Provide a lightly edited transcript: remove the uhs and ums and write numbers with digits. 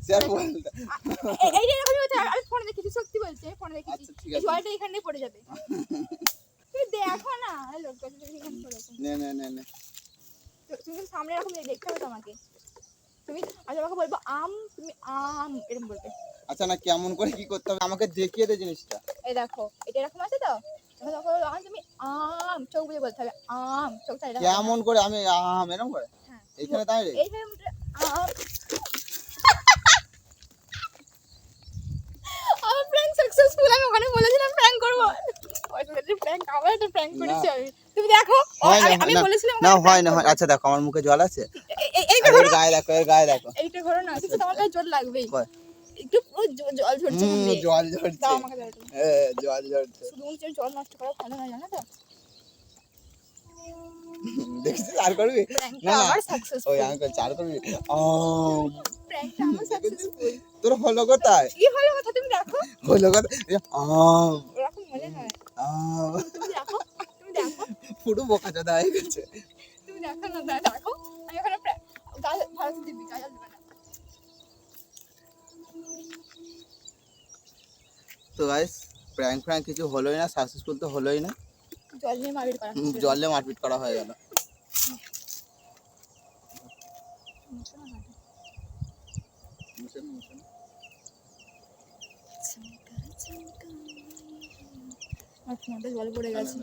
Sir বল এইটা এরকমই হচ্ছে। আমি ফোনে দেখেছি, সত্যি বলছি, ফোনে দেখেছি। আচ্ছা ঠিক আছে জলটা এখানে পড়ে যাবে। তুই দেখো না, লোক কথা এখানে পড়ে যাবে। নে নে নে নে তুমি সামনে এরকম দেখতে হবে তোমাকে। তুমি আজ আমাকে বলবো আম, তুমি আম এরকম বলবে। আচ্ছা না কেমন করে কি করতে হবে আমাকে দেখিয়ে দে জিনিসটা। এই দেখো এটা এরকম আছে তো, এখন দেখো আম, তুমি আম চোখ বুজে বলতে হবে আম, চোখটা এরকম। কেমন করে আমি আম এরকম করে হ্যাঁ এখানে দাঁড়িয়ে এইখানে আম। আমার প্র্যাঙ্ক সাকসেসফুল। আমি ওখানে বলেছিলাম প্র্যাঙ্ক করব। প্র্যাঙ্ক আবার একটা প্র্যাঙ্ক করেছি আমি। তুমি দেখো আমি বলেছিলাম না হয় না হয়। আচ্ছা দেখো আমার মুখে জল আছে, এইটা এর গায়ে দেখো এর গায়ে দেখো। এইটা করো না, কিছু তোমার গায়ে জল লাগবেই। একটু জল ঝরছে এখান দিয়ে। জল ঝরছে, দাও আমাকে দাও। জল ঝরছে। শুধু মুখে জল নষ্ট করা ভালো নয়, জানো তো? দেখছিস আর করবি প্র্যাঙ্কটা না আবার সাকসেসফুল। ওই আঙ্কেল চার করবি প্র্যাঙ্কটা আমার সাকসেসফুল। তোর হলো কোথায় কি হলো কথা তুমি দেখো। হলো কোথায় এরকম মনে হয়। তুমি দেখো, তুমি দেখো, পুরো বোকা চোদা হয়ে গেছে। তুমি দেখো না, দেখো আমি ওখানে গায়ে ভালো দিবি, গায়ে দিবে না। তো গাইস প্র্যাঙ্ক কিছু হলোই না, সাকসেসফুল তো হলোই না। জল নিয়ে মারপিট করা হচ্ছে। জলে মারপিট করা হয়ে গেল। আচ্ছা, জল পড়ে গেছে।